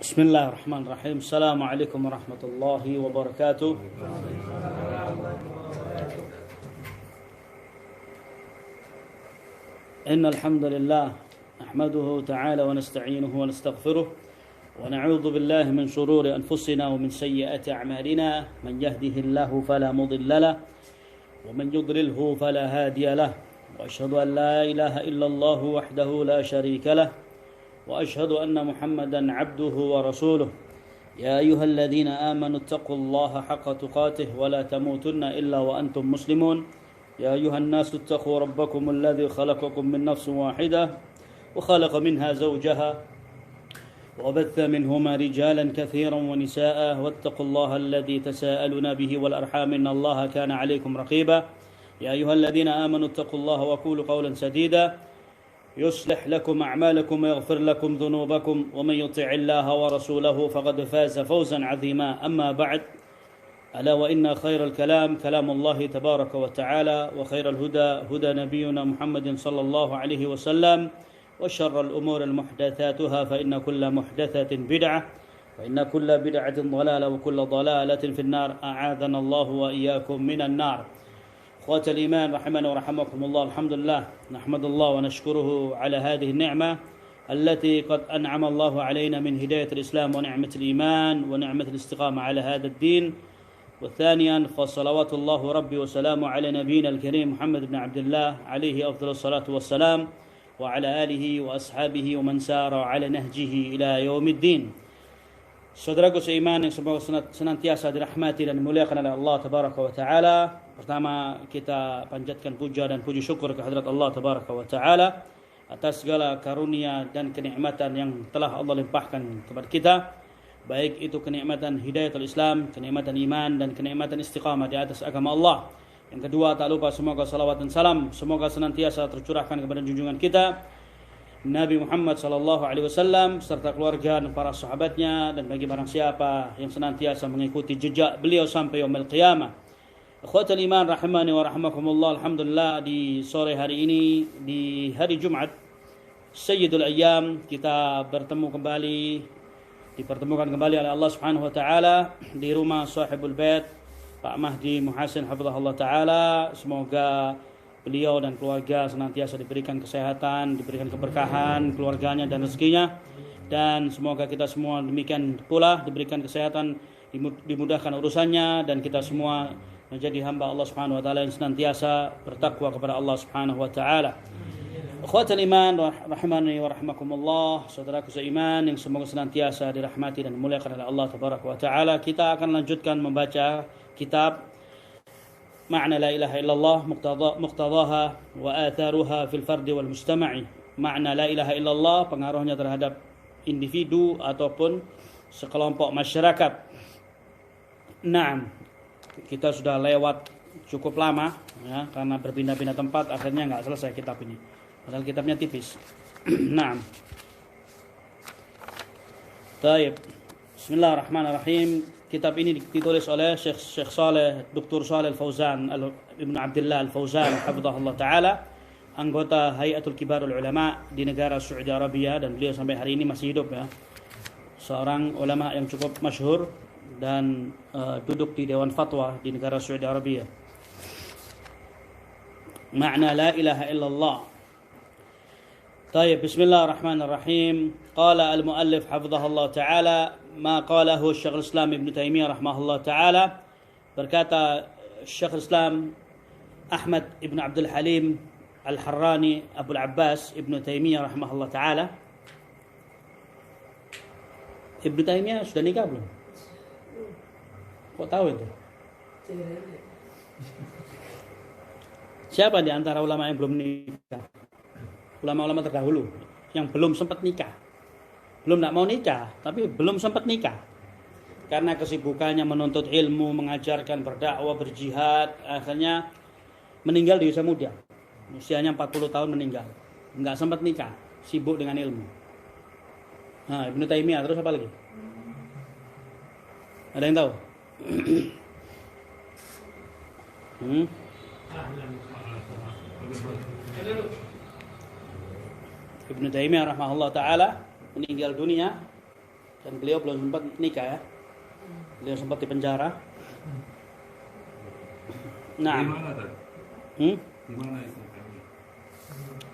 بسم الله الرحمن الرحيم. السلام عليكم ورحمة الله وبركاته. إن الحمد لله نحمده تعالى ونستعينه ونستغفره ونعوذ بالله من شرور أنفسنا ومن سيئات أعمالنا. من يهده الله فلا مضل له ومن يضلله فلا هادي له، وأشهد أن لا إله إلا الله وحده لا شريك له، وأشهد أن محمدا عبده ورسوله. يا أيها الذين آمنوا اتقوا الله حق تقاته ولا تموتن إلا وأنتم مسلمون. يا أيها الناس اتقوا ربكم الذي خلقكم من نفس واحدة وخلق منها زوجها وبث منهما رجالا كثيرا ونساء، واتقوا الله الذي تساءلون به والأرحام إن الله كان عليكم رقيبا. يا أيها الذين آمنوا اتقوا الله وقولوا قولا سديدا يصلح لكم أعمالكم ويغفر لكم ذنوبكم، ومن يطع الله ورسوله فقد فاز فوزا عظيما. أما بعد، ألا وإن خير الكلام كلام الله تبارك وتعالى، وخير الهدى هدى نبينا محمد صلى الله عليه وسلم، وشر الأمور المحدثاتها، فإن كل محدثة بدعة، وإن كل بدعة ضلالة، وكل ضلالة في النار. أعاذنا الله وإياكم من النار. أخوة الإيمان رحمنا ورحمكم الله، الحمد لله نحمد الله ونشكره على هذه النعمة التي قد أنعم الله علينا من هداية الإسلام ونعمة الإيمان ونعمة الاستقامة على هذا الدين. وثانيا فصلوات الله ربي وسلامه على نبينا الكريم محمد بن عبد الله عليه أفضل الصلاة والسلام، وعلى آله وأصحابه ومن سار على نهجه إلى يوم الدين. Saudaraku seiman yang semoga senantiasa dirahmati dan dimuliakan oleh Allah Tabaraka wa Ta'ala. Pertama, kita panjatkan puja dan puji syukur kehadirat Allah Tabaraka wa Ta'ala atas segala karunia dan kenikmatan yang telah Allah limpahkan kepada kita, baik itu kenikmatan hidayatul Islam, kenikmatan iman, dan kenikmatan istiqamah di atas agama Allah. Yang kedua, tak lupa semoga salawat dan salam semoga senantiasa tercurahkan kepada junjungan kita Nabi Muhammad sallallahu alaihi wasallam serta keluarga dan para sahabatnya, dan bagi barang siapa yang senantiasa mengikuti jejak beliau sampai yaumil qiyamah. Akhwatul iman rahimani wa rahimakumullah, alhamdulillah di sore hari ini, di hari Jumat Sayyidul Ayyam, kita dipertemukan kembali oleh Allah Subhanahu wa taala di rumah sahibul bait Pak Mahdi Muhsin hafizahullah taala. Semoga beliau dan keluarga senantiasa diberikan kesehatan, diberikan keberkahan keluarganya dan rezekinya, dan semoga kita semua demikian pula diberikan kesehatan, dimudahkan urusannya, dan kita semua menjadi hamba Allah Subhanahu wa taala yang senantiasa bertakwa kepada Allah Subhanahu wa taala. Akhwatul iman rahimani wa rahimakumullah, saudaraku seiman yang semoga senantiasa dirahmati dan dimuliakan oleh Allah Tabaraka wa taala. Kita akan lanjutkan membaca kitab Ma'na la ilaha illallah, muqtadaha wa atharuha fil fardi wal mujtama'i. Makna la ilaha illallah, pengaruhnya terhadap individu ataupun sekelompok masyarakat. Naam, kita sudah lewat cukup lama ya, karena berpindah-pindah tempat akhirnya enggak selesai kitab ini. Padahal kitabnya tipis. Naam. Baik. Bismillahirrahmanirrahim. Kitab ini ditulis oleh Syekh Saleh, Dr. Saleh Al-Fauzan Ibn Abdullah Al-Fauzan hafizahullah taala, anggota Hayatul Kibarul Ulama di negara Saudi Arabia, dan beliau sampai hari ini masih hidup ya. Seorang ulama yang cukup masyhur dan duduk di Dewan Fatwa di negara Saudi Arabia. Makna la ilaha illallah. طيب بسم الله الرحمن الرحيم. قال المؤلف حفظه الله تعالى ما قاله الشيخ الإسلام ابن تيمية رحمه الله تعالى. Berkata Syekh Islam Ahmad ibn Abdul Halim Al-Harrani Abu Abbas ibn Taimiyah rahimahullah ta'ala. Ibn Taimiyah sudah nikah belum? Kok tahu itu? Siapa di antara ulama yang belum nikah? Ulama-ulama terdahulu yang belum sempat nikah, belum tidak mau nikah, tapi belum sempat nikah karena kesibukannya menuntut ilmu, mengajarkan, berdakwah, berjihad, akhirnya meninggal di usia muda, usianya 40 tahun meninggal, nggak sempat nikah, sibuk dengan ilmu. Nah, Ibnu Taimiyah, terus apa lagi? Ada yang tahu? Ibnu Taimiyah rahimahullah taala meninggal dunia Dan beliau belum sempat nikah ya. Beliau sempat di penjara. Nah. Di mana tadi? Di mana itu?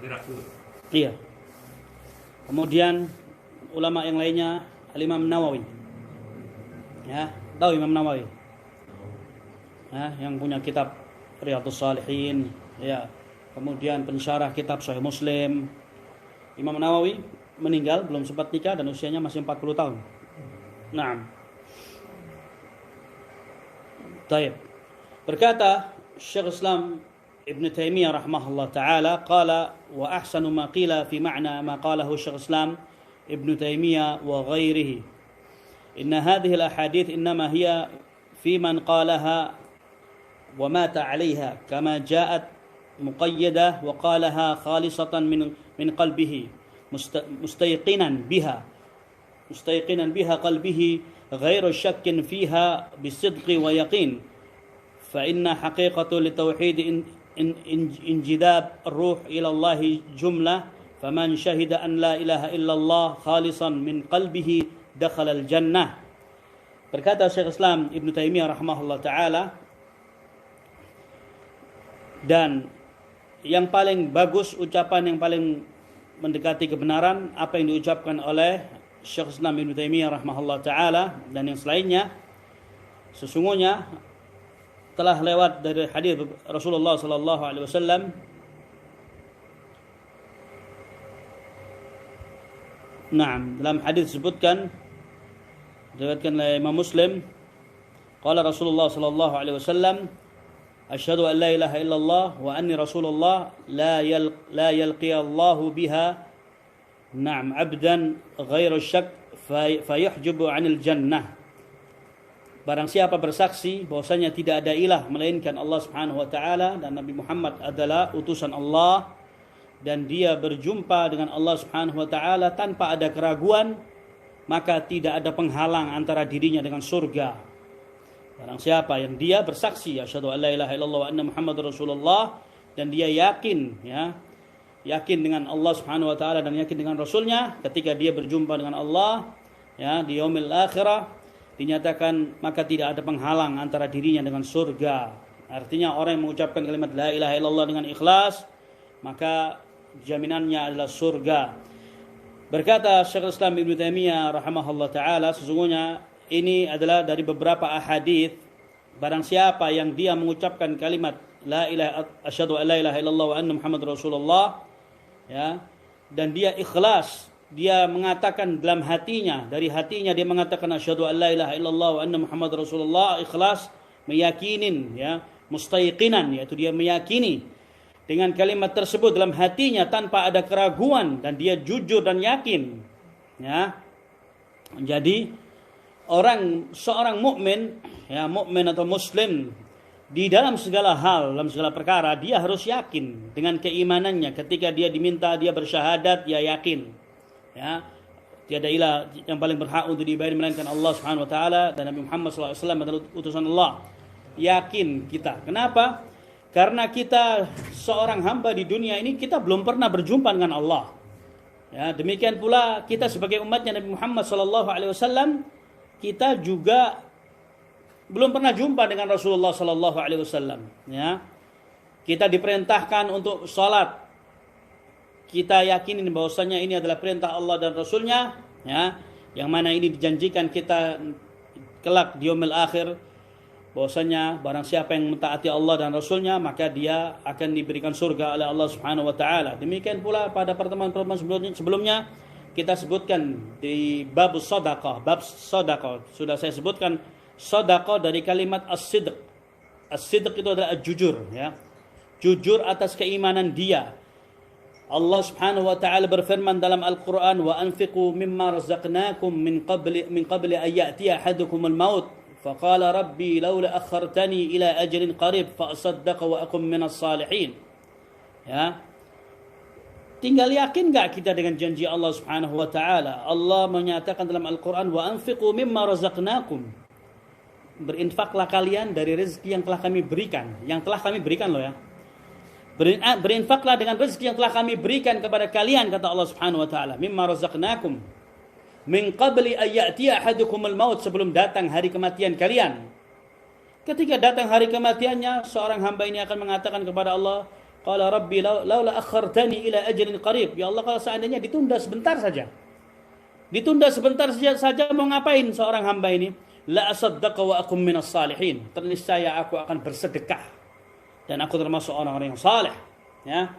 Irak dulu. Iya. Kemudian ulama yang lainnya Al-Imam Nawawi. Ya, tahu Imam Nawawi? Ya, yang punya kitab Riyadhus Shalihin, ya. Kemudian pensyarah kitab Sahih Muslim. Imam Nawawi meninggal belum sempat nikah dan usianya masih 40 tahun. Naam. Baik. Berkata Syekh Islam Ibn Taimiyah rahimahullah taala qala wa ahsanu ma qila fi ma'na ma qalahu Syekh Islam Ibn Taimiyah wa ghairihi inna hadhihi al-ahadith innama hiya fi man qalaha wa mata 'alayha kama ja'at muqayyadah wa qalaha khalisatan min qalbihi mustayqinan biha qalbihi ghairu syakkin fiha bisidqi wa yaqin فإن حقيقة للتوحيد انجذاب الروح إلى الله جملة فمن شهد أن لا إله إلا الله خالصا من قلبه دخل الجنة. Berkata Syekh Islam Ibn Taimiyah rahimahullah ta'ala, dan yang paling bagus, ucapan yang paling mendekati kebenaran apa yang diucapkan oleh Syekh Islam Ibn Taimiyah rahimahullah ta'ala dan yang selainnya, sesungguhnya telah lewat dari hadis Rasulullah sallallahu alaihi wasallam. Naam, dalam hadis disebutkan diriwayatkan oleh Imam Muslim, qala Rasulullah sallallahu alaihi wasallam, asyhadu an la ilaha illallah wa anni rasulullah la yalqi Allah biha na'am 'abdan ghairu syak fayuhjibu 'anil jannah. Barang siapa bersaksi bahwasanya tidak ada ilah melainkan Allah Subhanahu wa taala dan Nabi Muhammad adalah utusan Allah dan dia berjumpa dengan Allah Subhanahu wa taala tanpa ada keraguan, maka tidak ada penghalang antara dirinya dengan surga. Barang siapa yang dia bersaksi asyhadu an la ilaha illallah wa anna Muhammadar Rasulullah dan dia yakin yakin dengan Allah Subhanahu wa taala dan yakin dengan rasulnya, ketika dia berjumpa dengan Allah di yaumil akhirah dinyatakan maka tidak ada penghalang antara dirinya dengan surga. Artinya orang yang mengucapkan kalimat la ilaha illallah dengan ikhlas, maka jaminannya adalah surga. Berkata Syekh Islam Ibn Taimiyah rahimahullah taala, sesungguhnya ini adalah dari beberapa ahadits, barang siapa yang dia mengucapkan kalimat la ilaha asyhadu an la ilaha illallah wa anna Muhammadar Rasulullah dan dia ikhlas, dia mengatakan dalam hatinya, dari hatinya dia mengatakan asyhadu an la ilaha illallah wa anna Muhammadar Rasulullah, ikhlas, meyakinin mustayqinan, yaitu dia meyakini dengan kalimat tersebut dalam hatinya tanpa ada keraguan dan dia jujur dan yakin. Jadi seorang mukmin mukmin atau muslim di dalam segala hal, dalam segala perkara dia harus yakin dengan keimanannya. Ketika dia diminta dia bersyahadat, dia yakin tiada ilah yang paling berhak untuk diibadahi melainkan Allah Subhanahu wa taala dan Nabi Muhammad sallallahu alaihi wasallam adalah utusan Allah. Yakin kita. Kenapa? Karena kita seorang hamba di dunia ini kita belum pernah berjumpa dengan Allah. Demikian pula kita sebagai umatnya Nabi Muhammad sallallahu alaihi wasallam, kita juga belum pernah jumpa dengan Rasulullah sallallahu alaihi wasallam. Kita diperintahkan untuk salat. Kita yakinin bahwasanya ini adalah perintah Allah dan Rasulnya, yang mana ini dijanjikan kita kelak di yaumil akhir, bahwasanya barang siapa yang mentaati Allah dan Rasulnya maka dia akan diberikan surga oleh Allah Subhanahu wa taala. Demikian pula pada pertemuan-pertemuan sebelumnya kita sebutkan di bab sedekah, sudah saya sebutkan sedekah dari kalimat as-sidq. As-sidq itu adalah jujur, jujur atas keimanan dia. Allah Subhanahu wa taala berfirman dalam Al-Qur'an, wa anfiqu mimma razaqnakum min qabli an ya'tiya ahadukumul maut faqala rabbi laula akhartani ila ajalin qarib fa asaddaqa wa akum minas salihin. Tinggal yakin enggak kita dengan janji Allah Subhanahu wa taala? Allah menyatakan dalam Al-Qur'an, wa anfiqu mimma razaqnakum. Berinfaklah kalian dari rezeki yang telah kami berikan. Yang telah kami berikan loh Berinfaklah dengan rezeki yang telah kami berikan kepada kalian, kata Allah Subhanahu wa taala. Mimma razaqnakum. min qabli an ya'tiya ahadukumul maut, sebelum datang hari kematian kalian. Ketika datang hari kematiannya, seorang hamba ini akan mengatakan kepada Allah, qala rabbi laula akhartani ila ajalin qarib. Ya Allah, kalau seandainya ditunda sebentar saja. Ditunda sebentar saja mau ngapain seorang hamba ini? La asaddaqa wa akum minas salihin. Terniscaya aku akan bersedekah dan aku termasuk orang-orang yang saleh, ya.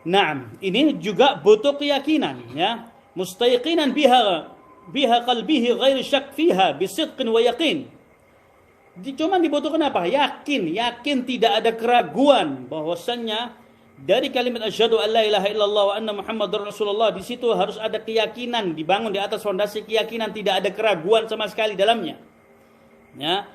Naam, ini juga butuh keyakinan, ya. Mustayqinan biha qalbihi ghairi syak fiha bisidqin wa yaqin. Cuma dibutuhkan apa? Yakin tidak ada keraguan bahwasannya dari kalimat asyhadu an la ilaha illallah wa anna muhammadar rasulullah, di situ harus ada keyakinan, dibangun di atas fondasi keyakinan, tidak ada keraguan sama sekali dalamnya. Ya.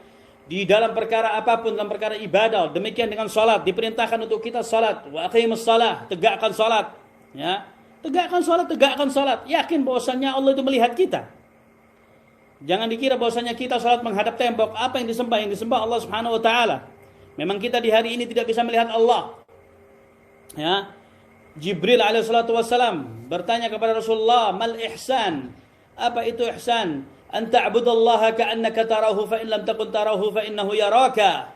Di dalam perkara apapun, dalam perkara ibadah, demikian dengan salat, diperintahkan untuk kita salat, wa aqimus shalah, tegakkan salat, ya. Tegakkan salat, yakin bahwasannya Allah itu melihat kita. Jangan dikira bahwasanya kita salat menghadap tembok, apa yang disembah? Yang disembah Allah Subhanahu wa taala. Memang kita di hari ini tidak bisa melihat Allah. Ya. Jibril alaihissalatu wassalam bertanya kepada Rasulullah, "Mal ihsan?" Apa itu ihsan? An ta'budallaha ka'annaka tarahu fa in lam takun tarahu fa innahu yaraka.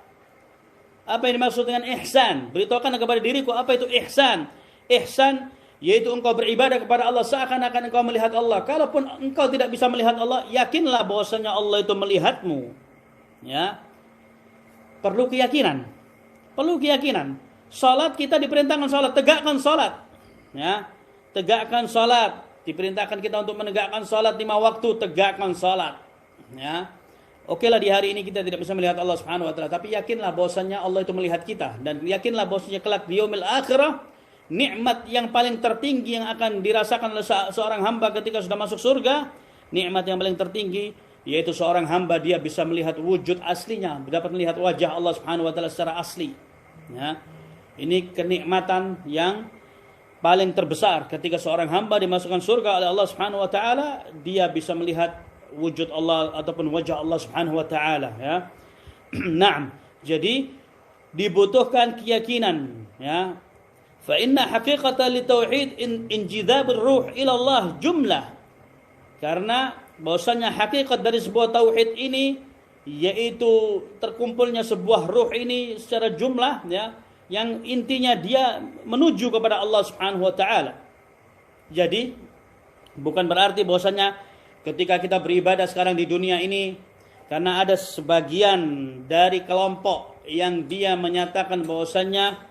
Apa yang dimaksud dengan ihsan? Beritahukan kepada diriku apa itu ihsan. Ihsan yaitu engkau beribadah kepada Allah seakan-akan engkau melihat Allah. Kalaupun engkau tidak bisa melihat Allah, yakinlah bahwasanya Allah itu melihatmu. Ya. Perlu keyakinan. Salat, kita diperintahkan salat, tegakkan salat. Ya. Tegakkan salat. Diperintahkan kita untuk menegakkan salat 5 waktu, tegakkan salat. Ya. Okelah di hari ini kita tidak bisa melihat Allah Subhanahu wa taala, tapi yakinlah bahwasanya Allah itu melihat kita, dan yakinlah bahwasanya kelak di yaumil akhirah nikmat yang paling tertinggi yang akan dirasakan oleh seorang hamba ketika sudah masuk surga, nikmat yang paling tertinggi yaitu seorang hamba dia bisa melihat wujud aslinya, dapat melihat wajah Allah Subhanahu wa taala secara asli. Ya. Ini kenikmatan yang paling terbesar ketika seorang hamba dimasukkan surga oleh Allah Subhanahu wa taala, dia bisa melihat wujud Allah ataupun wajah Allah Subhanahu wa taala, ya. Naam. Jadi dibutuhkan keyakinan, ya. Fa inna haqiqata litauhid injidab ar-ruh ila Allah jumlah. Karena bahwasanya hakikat dari sebuah tauhid ini yaitu terkumpulnya sebuah ruh ini secara jumlah, ya, yang intinya dia menuju kepada Allah Subhanahu wa taala. Jadi bukan berarti bahwasanya ketika kita beribadah sekarang di dunia ini, karena ada sebagian dari kelompok yang dia menyatakan bahwasanya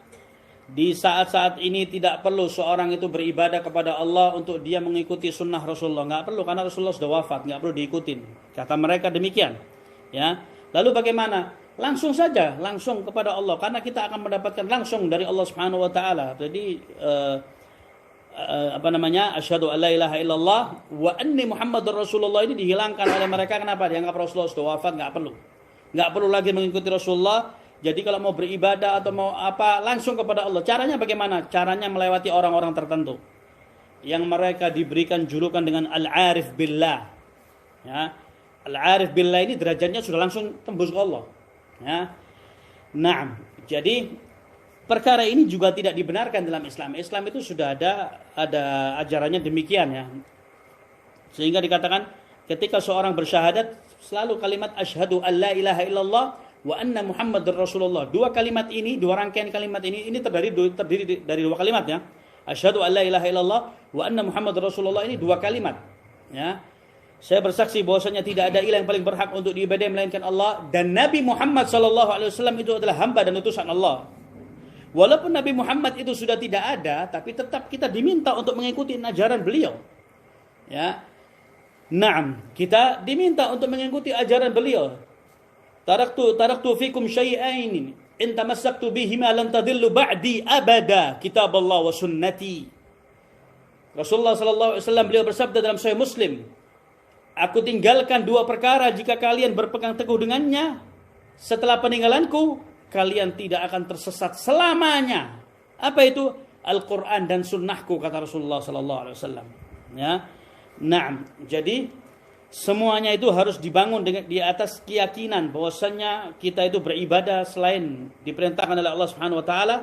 di saat-saat ini tidak perlu seorang itu beribadah kepada Allah untuk dia mengikuti sunnah Rasulullah. Nggak perlu, karena Rasulullah sudah wafat, nggak perlu diikutin. Kata mereka demikian. Ya. Lalu bagaimana? Langsung saja, langsung kepada Allah, karena kita akan mendapatkan langsung dari Allah Subhanahu wa taala. Jadi asyhadu an la ilaha illallah wa anni muhammadar rasulullah ini dihilangkan oleh mereka. Kenapa? Dianggap Rasulullah sudah wafat, nggak perlu lagi mengikuti Rasulullah. Jadi kalau mau beribadah atau mau apa, langsung kepada Allah. Caranya bagaimana? Caranya melewati orang-orang tertentu yang mereka diberikan julukan dengan al-arif billah. Ya. Al-arif billah ini derajatnya sudah langsung tembus ke Allah. Ya. Naam. Jadi perkara ini juga tidak dibenarkan dalam Islam. Islam itu sudah ada ajarannya demikian, ya. Sehingga dikatakan ketika seorang bersyahadat selalu kalimat asyhadu an la ilaha illallah wa anna muhammadar rasulullah. Dua kalimat ini, dua rangkaian kalimat ini terdiri dari dua kalimat, ya. Asyhadu an la ilaha illallah wa anna muhammadar rasulullah, ini dua kalimat, ya. Saya bersaksi bahwasanya tidak ada ilah yang paling berhak untuk diibadahi melainkan Allah, dan Nabi Muhammad sallallahu alaihi wasallam itu adalah hamba dan utusan Allah. Walaupun Nabi Muhammad itu sudah tidak ada, tapi tetap kita diminta untuk mengikuti ajaran beliau. Ya. Naam, kita diminta untuk mengikuti ajaran beliau. Taraktu fikum syai'ain in tamassaktu bihima lan tadillu ba'di abada, kitaballah wa sunnati. Rasulullah sallallahu alaihi wasallam beliau bersabda dalam Sahih Muslim, aku tinggalkan dua perkara, jika kalian berpegang teguh dengannya setelah peninggalanku, kalian tidak akan tersesat selamanya. Apa itu? Al-Quran dan sunnahku, kata Rasulullah sallallahu alaihi wasallam. Ya. Naam. Jadi semuanya itu harus dibangun di atas keyakinan bahwasanya kita itu beribadah selain diperintahkan oleh Allah Subhanahu wa taala.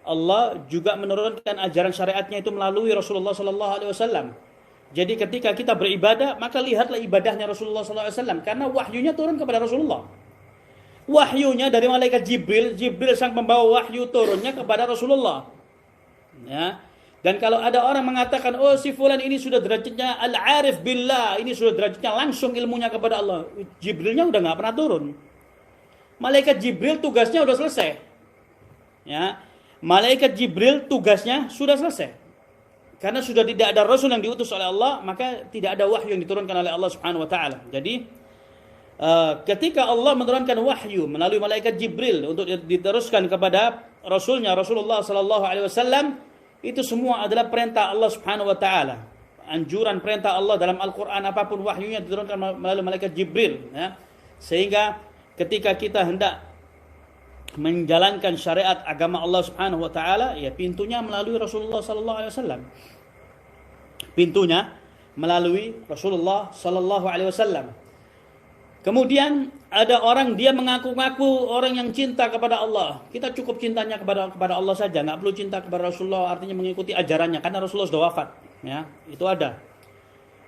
Allah juga menurunkan ajaran syariatnya itu melalui Rasulullah sallallahu alaihi wasallam. Jadi ketika kita beribadah, maka lihatlah ibadahnya Rasulullah SAW, karena wahyunya turun kepada Rasulullah. Wahyunya dari malaikat Jibril, Jibril sang pembawa wahyu turunnya kepada Rasulullah. Ya. Dan kalau ada orang mengatakan, oh si fulan ini sudah derajatnya al-arif billah, ini sudah derajatnya langsung ilmunya kepada Allah, Jibrilnya udah nggak pernah turun. Malaikat Jibril tugasnya udah selesai. Ya, malaikat Jibril tugasnya sudah selesai. Karena sudah tidak ada rasul yang diutus oleh Allah, maka tidak ada wahyu yang diturunkan oleh Allah Subhanahu wa taala. Jadi ketika Allah menurunkan wahyu melalui malaikat Jibril untuk diteruskan kepada rasulnya Rasulullah sallallahu alaihi wasallam, itu semua adalah perintah Allah Subhanahu wa taala. Anjuran perintah Allah dalam Al-Qur'an, apapun wahyunya diturunkan melalui malaikat Jibril, ya. Sehingga ketika kita hendak menjalankan syariat agama Allah Subhanahu wa taala, ya pintunya melalui Rasulullah sallallahu alaihi wasallam. Pintunya melalui Rasulullah sallallahu alaihi wasallam. Kemudian ada orang dia mengaku-ngaku orang yang cinta kepada Allah. Kita cukup cintanya kepada Allah saja, nggak perlu cinta kepada Rasulullah, artinya mengikuti ajarannya karena Rasulullah sudah wafat. Ya, itu ada.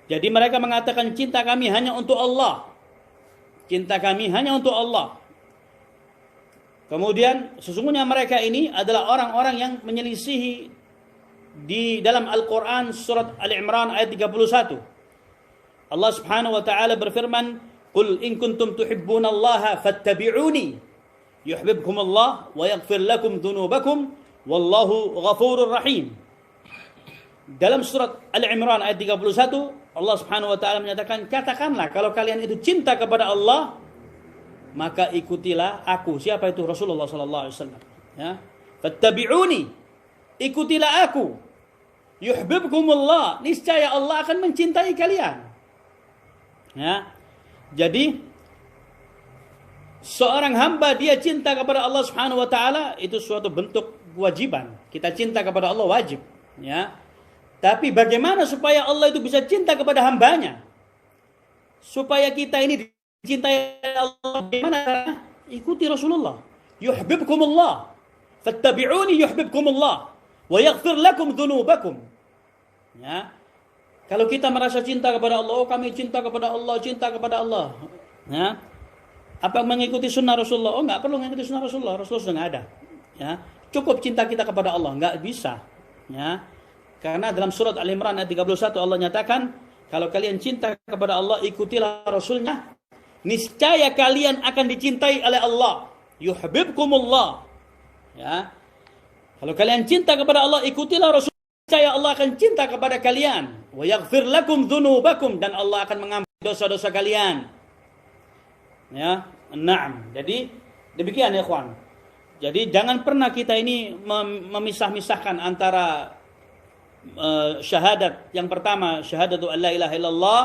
Jadi mereka mengatakan cinta kami hanya untuk Allah. Cinta kami hanya untuk Allah. Kemudian sesungguhnya mereka ini adalah orang-orang yang menyelisihi di dalam Al-Quran surat Al-Imran ayat 31. Allah Subhanahu wa taala berfirman, "Qul in kuntum tuhibbunallaha fattabi'uni yuhibbukumullah wa yaghfir lakum dzunubakum wallahu ghafurur rahim." Dalam surat Al-Imran ayat 31, Allah Subhanahu wa taala menyatakan, katakanlah kalau kalian itu cinta kepada Allah, maka ikutilah aku. Siapa itu? Rasulullah sallallahu alaihi wasallam. Ya. Fattabi'uni, ikutilah aku. Yuhibbukumullah, niscaya Allah akan mencintai kalian. Ya. Jadi seorang hamba dia cinta kepada Allah Subhanahu wa taala, itu suatu bentuk kewajiban. Kita cinta kepada Allah wajib, ya. Tapi bagaimana supaya Allah itu bisa cinta kepada hambanya? Supaya kita ini dicintai Allah, bagaimana? Ikuti Rasulullah. Yuhibbukumullah. Fattabi'uni yuhibbukumullah wa yaghfir lakum dzunubakum. Ya. Kalau kita merasa cinta kepada Allah, oh kami cinta kepada Allah, cinta kepada Allah. Ya. Apa mengikuti sunnah Rasulullah? Oh, enggak perlu mengikuti sunnah Rasulullah. Rasulullah sudah enggak ada. Ya. Cukup cinta kita kepada Allah, enggak bisa. Ya. Karena dalam surat Al-Imran ayat 31 Allah nyatakan, kalau kalian cinta kepada Allah, ikutilah Rasulnya, niscaya kalian akan dicintai oleh Allah. Yuhibbukumullah. Ya. Kalau kalian cinta kepada Allah, ikutilah Rasul, niscaya Allah akan cinta kepada kalian. Wa yaghfir lakum dzunubakum, dan Allah akan mengampuni dosa-dosa kalian. Ya, na'am. Jadi demikian ya ikhwan. Jadi jangan pernah kita ini memisah-misahkan antara syahadat yang pertama, syahadatu alla ilaha illallah,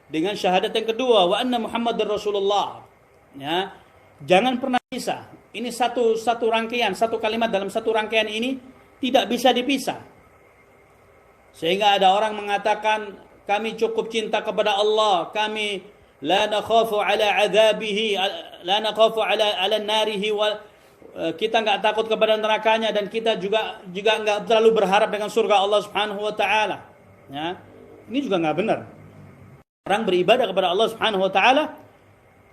dengan syahadat yang kedua, wa anna Muhammadar Rasulullah. Ya. Jangan pernah pisah. Ini satu rangkaian, satu kalimat dalam satu rangkaian ini tidak bisa dipisah. Sehingga ada orang mengatakan, kami cukup cinta kepada Allah, kami la nakhafu ala adzabihi, la nakhafu ala narihi, kita enggak takut kepada nerakanya, dan kita juga enggak terlalu berharap dengan surga Allah Subhanahu wa taala. Ya. Ini juga enggak benar. Orang beribadah kepada Allah Subhanahu wa taala,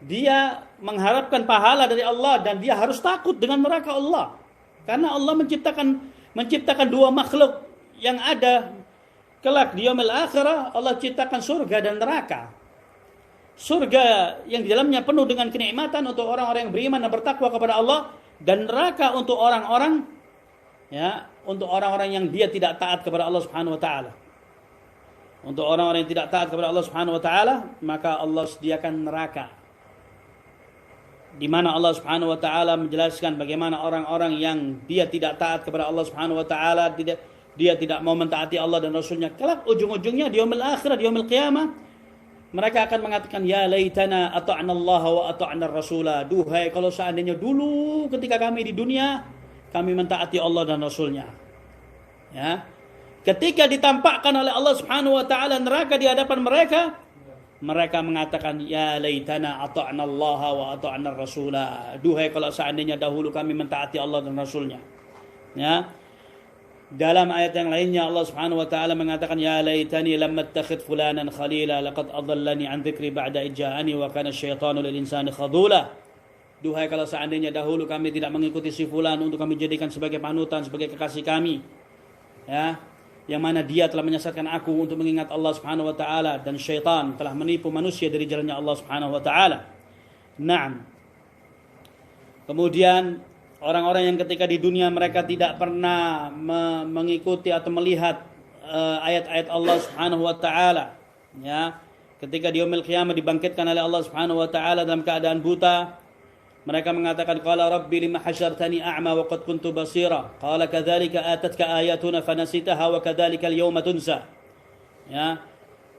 dia mengharapkan pahala dari Allah, dan dia harus takut dengan neraka Allah. Karena Allah menciptakan dua makhluk yang ada kelak di yaumil akhirah. Allah ciptakan surga dan neraka. Surga yang di dalamnya penuh dengan kenikmatan untuk orang-orang yang beriman dan bertakwa kepada Allah, dan neraka untuk orang-orang yang dia tidak taat kepada Allah Subhanahu wa taala. Untuk orang-orang yang tidak taat kepada Allah Subhanahu wa taala, maka Allah sediakan neraka. Di mana Allah Subhanahu wa taala menjelaskan bagaimana orang-orang yang dia tidak taat kepada Allah Subhanahu wa taala, dia tidak mau mentaati Allah dan Rasulnya, kelak ujung-ujungnya di yaumil akhirah, di yaumil qiyamah, mereka akan mengatakan, ya laitana ata'na Allah wa ata'na Rasulah. Duhai kalau seandainya dulu ketika kami di dunia, kami mentaati Allah dan Rasulnya. Ya. Ketika ditampakkan oleh Allah Subhanahu wa taala neraka di hadapan mereka, mereka mengatakan, ya laitana ata'na Allah wa ata'na Rasulah. Duhai kalau seandainya dahulu kami mentaati Allah dan Rasulnya. Ya. Dalam ayat yang lainnya Allah Subhanahu wa taala mengatakan ya laitani lam attakhidh fulanan khalila laqad adallani an dzikri ba'da ija'ani wa kana asyaitanu lil insani khadula. Duhai kalau seandainya dahulu kami tidak mengikuti si fulan untuk kami jadikan sebagai panutan, sebagai kekasih kami. Ya, yang mana dia telah menyesatkan aku untuk mengingat Allah Subhanahu wa taala dan syaitan telah menipu manusia dari jalannya Allah Subhanahu wa taala. Naam. Kemudian orang-orang yang ketika di dunia mereka tidak pernah mengikuti atau melihat ayat-ayat Allah Subhanahu wa taala, ya, ketika di yaumil qiyamah dibangkitkan oleh Allah Subhanahu wa taala dalam keadaan buta, mereka mengatakan qala rabbi lima hasyartani a'ma wa qad kuntu basira qala kadzalika atatka ayatuna fanasitaha wa kadzalika al-yawma tunsa. Ya,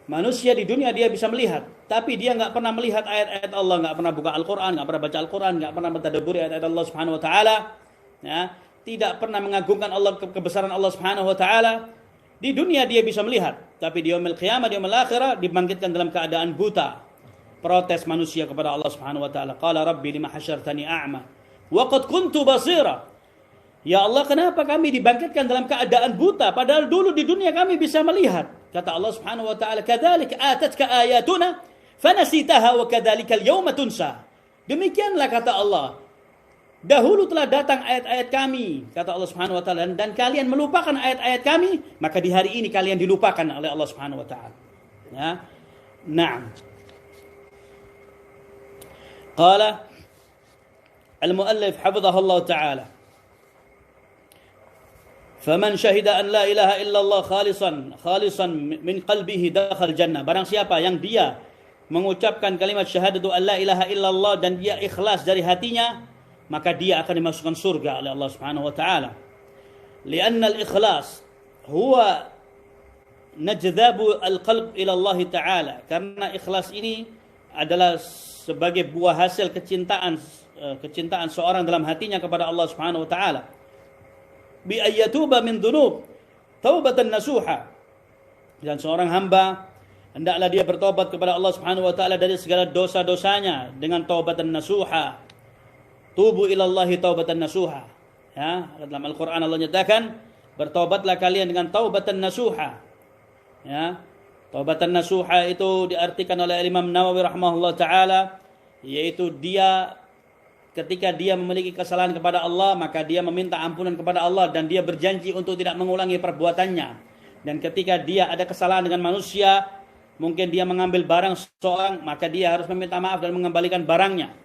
manusia di dunia dia bisa melihat, tapi dia nggak pernah melihat ayat-ayat Allah, nggak pernah buka Al-Quran, nggak pernah baca Al-Quran, nggak pernah mentadabburi ayat-ayat Allah Subhanahu Wa Taala, ya, tidak pernah mengagungkan Allah, kebesaran Allah Subhanahu Wa Taala. Di dunia dia bisa melihat, tapi di yaumil qiyamah, di yaumil akhirah dibangkitkan dalam keadaan buta. Protes manusia kepada Allah Subhanahu Wa Taala. Qala Rabbi lima hasyartani a'ma wa qad kuntu basira. Ya Allah, kenapa kami dibangkitkan dalam keadaan buta padahal dulu di dunia kami bisa melihat? Kata Allah Subhanahu wa taala, "Kadzalika atatka ayatuna fanasitaha wa kadzalika al-yawma tunsa." Demikianlah kata Allah, dahulu telah datang ayat-ayat kami, kata Allah Subhanahu wa taala, dan kalian melupakan ayat-ayat kami, maka di hari ini kalian dilupakan oleh Allah Subhanahu wa taala. Ya. Naam. Qala al-muallif hafizahullah taala, "Faman syahida an la ilaha illallah khalisan min qalbihi dakhal jannah." Barang siapa yang dia mengucapkan kalimat syahadatu an la ilaha illallah dan dia ikhlas dari hatinya, maka dia akan dimasukkan surga oleh Allah Subhanahu wa taala. Lianna al-ikhlas huwa najdabu al-qalb ila Allah taala. Karena ikhlas ini adalah sebagai buah hasil kecintaan seorang dalam hatinya kepada Allah Subhanahu wa taala. Bi ayyatuba min dzunub taubatan nasuha. Dan seorang hamba hendaklah dia bertobat kepada Allah Subhanahu wa taala dari segala dosa-dosanya dengan taubatan nasuha. Tubu ilallahi taubatan nasuha. Ya, dalam Al-Qur'an Allah nyatakan, bertobatlah kalian dengan taubatan nasuha. Ya. Taubatan nasuha itu diartikan oleh Imam Nawawi rahimahullah taala, yaitu dia ketika dia memiliki kesalahan kepada Allah, maka dia meminta ampunan kepada Allah dan dia berjanji untuk tidak mengulangi perbuatannya. Dan ketika dia ada kesalahan dengan manusia, mungkin dia mengambil barang seseorang, maka dia harus meminta maaf dan mengembalikan barangnya.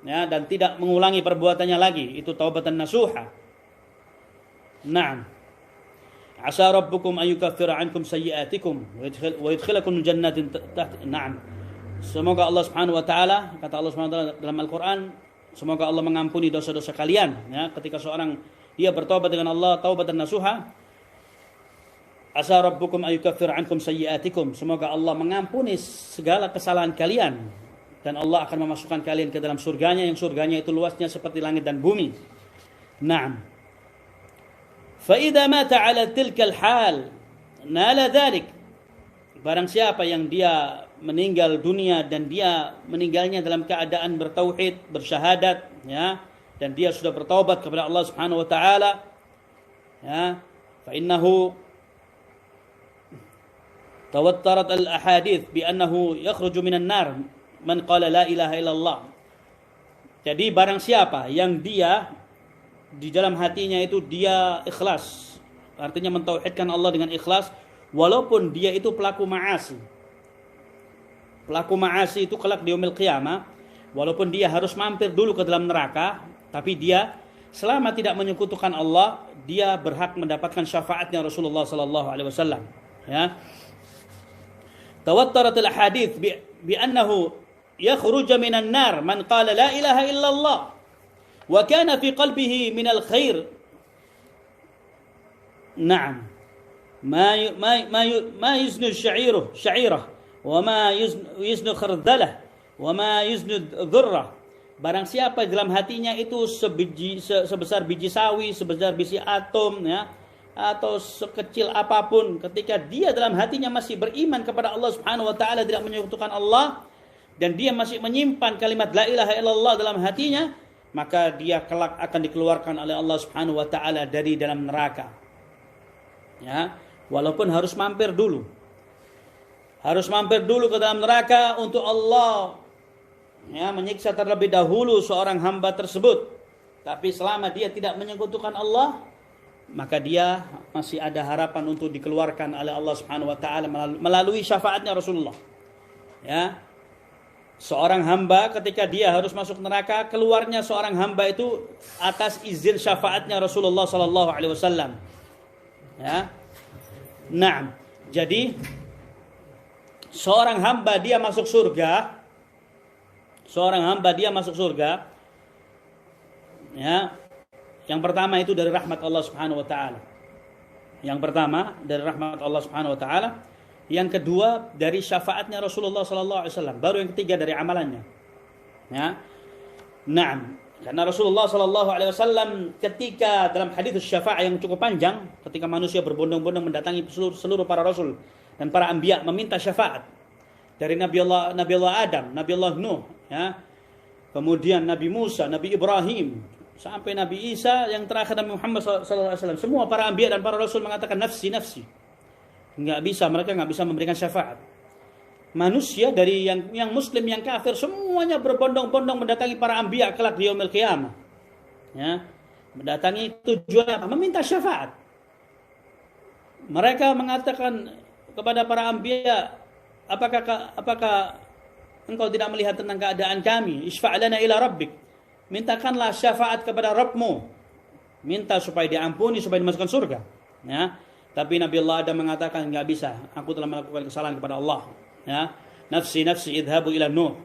Ya, dan tidak mengulangi perbuatannya lagi. Itu taubatan nasuha. Naam. Asa rabbukum an yukaffira ankum sayyi'atikum wa yudkhilakum jannatin tahta. Naam. Semoga Allah Subhanahu wa taala, kata Allah Subhanahu wa taala dalam Al-Qur'an, semoga Allah mengampuni dosa-dosa kalian. Ya, ketika seorang dia bertobat dengan Allah taubatan nasuha, asa rabbukum an yukaffira ankum sayyi'atikum, semoga Allah mengampuni segala kesalahan kalian dan Allah akan memasukkan kalian ke dalam surganya, yang surganya itu luasnya seperti langit dan bumi. Naam. فَإِذَا مَاتَ عَلَى تِلْكَ الْحَالِ نَالَ ذَلِكَ. Barang siapa yang dia meninggal dunia dan dia meninggalnya dalam keadaan bertauhid, bersyahadat, ya, dan dia sudah bertaubat kepada Allah Subhanahu wa taala, ya, fa innahu tawattarat al-ahadits bi annahu yakhruju minan nar man qala la ilaha illallah. Jadi barang siapa yang dia di dalam hatinya itu dia ikhlas, artinya mentauhidkan Allah dengan ikhlas, walaupun dia itu pelaku ma'asi. Pelaku ma'asi itu kelak di yaumil qiyamah, walaupun dia harus mampir dulu ke dalam neraka, tapi dia selama tidak menyekutukan Allah, dia berhak mendapatkan syafaatnya Rasulullah sallallahu alaihi wasallam. Ya. Tawattarat al-hadits bi annahu yakhruju minan nar man qala la ilaha illallah wa kana fi qalbihi min al-khair. Naam. Ma yuznu sya'irah wa ma yuznu khardhalah wa ma yuznu dhurrah. Barang siapa dalam hatinya itu sebesar biji sawi, sebesar biji atom, ya, atau sekecil apapun, ketika dia dalam hatinya masih beriman kepada Allah Subhanahu wa taala, tidak menyekutukan Allah, dan dia masih menyimpan kalimat la ilaha illallah dalam hatinya, maka dia kelak akan dikeluarkan oleh Allah Subhanahu wa taala dari dalam neraka. Ya, walaupun harus mampir dulu. Harus mampir dulu ke dalam neraka untuk Allah ya menyiksa terlebih dahulu seorang hamba tersebut. Tapi selama dia tidak menyekutukan Allah, maka dia masih ada harapan untuk dikeluarkan oleh Allah Subhanahu wa taala melalui syafaatnya Rasulullah. Ya. Seorang hamba ketika dia harus masuk neraka, keluarnya seorang hamba itu atas izin syafaatnya Rasulullah sallallahu alaihi wasallam. Ya. Nah, jadi seorang hamba dia masuk surga. Seorang hamba dia masuk surga. Ya. Yang pertama itu dari rahmat Allah Subhanahu wa taala. Yang pertama dari rahmat Allah Subhanahu wa taala. Yang kedua dari syafaatnya Rasulullah sallallahu alaihi wasallam. Baru yang ketiga dari amalannya. Ya. Naam. Karena Rasulullah sallallahu alaihi wasallam ketika dalam hadis syafaat yang cukup panjang, ketika manusia berbondong-bondong mendatangi seluruh para rasul dan para anbiya meminta syafaat dari Nabi Allah Adam, Nabi Allah Nuh, ya. Kemudian Nabi Musa, Nabi Ibrahim, sampai Nabi Isa, yang terakhir Nabi Muhammad sallallahu alaihi wasallam. Semua para anbiya dan para rasul mengatakan nafsi, nafsi. Mereka nggak bisa memberikan syafaat. Manusia dari yang muslim, yang kafir, semuanya berbondong-bondong mendatangi para anbiya kelak di yaumil qiyamah. Ya. Mendatangi tujuan apa? Meminta syafaat. Mereka mengatakan kepada para anbiya, apakah engkau tidak melihat tentang keadaan kami? Isfa' lana ila rabbik. Mintakanlah syafaat kepada Rabbmu. Minta supaya diampuni, supaya dimasukkan surga. Ya. Tapi Nabi Allah Adam mengatakan, enggak bisa. Aku telah melakukan kesalahan kepada Allah. Ya. Nafsi, nafsi, idhabu ila Nuh.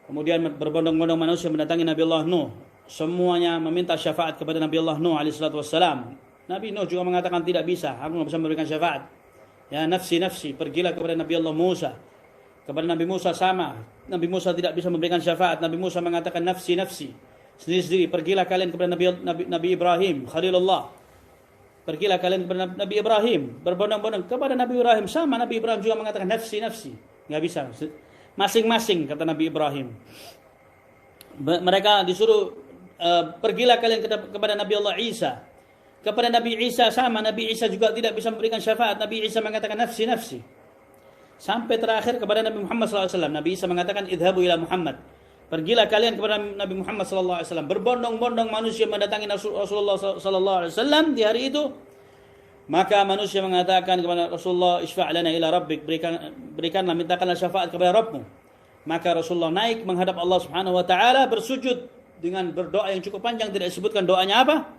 Kemudian berbondong-bondong manusia mendatangi Nabi Allah Nuh. Semuanya meminta syafaat kepada Nabi Allah Nuh alaihissalatu wassalam. Nabi Nuh juga mengatakan tidak bisa. Aku enggak bisa memberikan syafaat. Ya, nafsi, nafsi. Pergilah kepada Nabi Allah Musa. Kepada Nabi Musa sama. Nabi Musa tidak bisa memberikan syafaat. Nabi Musa mengatakan nafsi, nafsi. Sendiri-sendiri. Pergilah kalian kepada Nabi Ibrahim, Khalilullah. Pergilah kalian kepada Nabi Ibrahim. Berbondong-bondong kepada Nabi Ibrahim. Sama Nabi Ibrahim juga mengatakan nafsi, nafsi. Enggak bisa. Masing-masing kata Nabi Ibrahim. Mereka disuruh pergilah kalian kepada Nabi Allah Isa. Kepada Nabi Isa sama, Nabi Isa juga tidak bisa memberikan syafaat. Nabi Isa mengatakan nafsi, nafsi. Sampai terakhir kepada Nabi Muhammad SAW. Nabi Isa mengatakan idhabu ila Muhammad. Pergilah kalian kepada Nabi Muhammad SAW. Berbondong-bondong manusia mendatangi Rasulullah SAW di hari itu. Maka manusia mengatakan kepada Rasulullah, isfa' lana ila rabbik. Berikanlah, mintakanlah syafaat kepada Rabbmu. Maka Rasulullah naik menghadap Allah Subhanahu wa taala, bersujud dengan berdoa yang cukup panjang, tidak disebutkan doanya apa.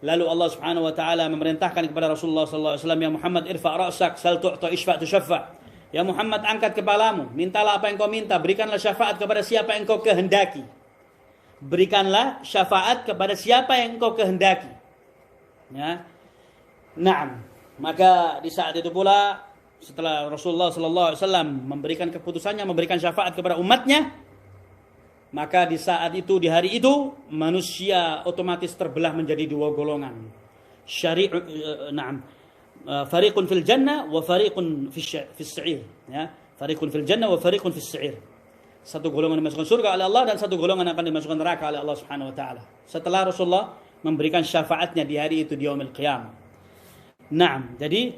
Lalu Allah Subhanahu wa taala memerintahkan kepada Rasulullah sallallahu alaihi wasallam, ya Muhammad irfa' ra'sak, sal tu'ta, isfa' tushaffa. Ya Muhammad, angkat kepalamu, mintalah apa yang kau minta, berikanlah syafaat kepada siapa yang kau kehendaki. Berikanlah syafaat kepada siapa yang kau kehendaki. Ya. Naam. Maka di saat itu pula setelah Rasulullah sallallahu alaihi wasallam memberikan keputusannya, memberikan syafaat kepada umatnya, maka di saat itu, di hari itu, manusia otomatis terbelah menjadi dua golongan. Fariqun fil jannah wa fariqun fis sa'ir. Ya, fariqun fil jannah wa fariqun fis sa'ir. Satu golongan dimasukkan surga oleh Allah dan satu golongan akan dimasukkan neraka oleh Allah Subhanahu wa taala. Setelah Rasulullah memberikan syafaatnya di hari itu di yaumil qiyamah. Naam, jadi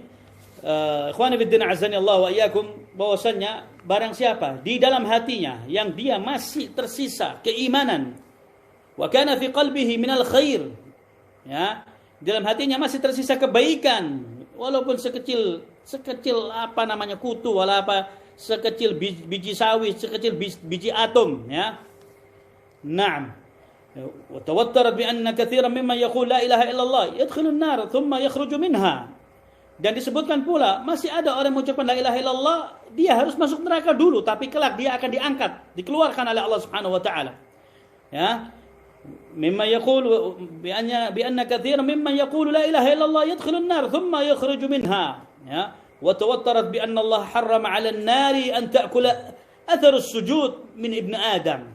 ikhwani fiddin azani Allah wa iyyakum, bahwasanya barang siapa di dalam hatinya yang dia masih tersisa keimanan, wa kana fi qalbihi minal khair, ya, di dalam hatinya masih tersisa kebaikan, walaupun sekecil apa namanya kutu, wala apa, sekecil biji sawi, sekecil biji atom, ya. Naam. Wa tawattarat bi anna katsiran mimman yaqul la ilaha illallah yadkhulun nar thumma yakhruju minha. Dan disebutkan pula masih ada orang yang mengucapkan la ilaha illallah, dia harus masuk neraka dulu, tapi kelak dia akan diangkat, dikeluarkan oleh Allah Subhanahu wa taala. Ya. Mimma yaqulu bi anna katsiran mimman yaqulu la ilaha illallah yadkhulun nar thumma yakhruju minha. Ya. Wa tawattarat bi anna Allah harrama 'ala an-nari an ta'kula athar as-sujud min ibn Adam.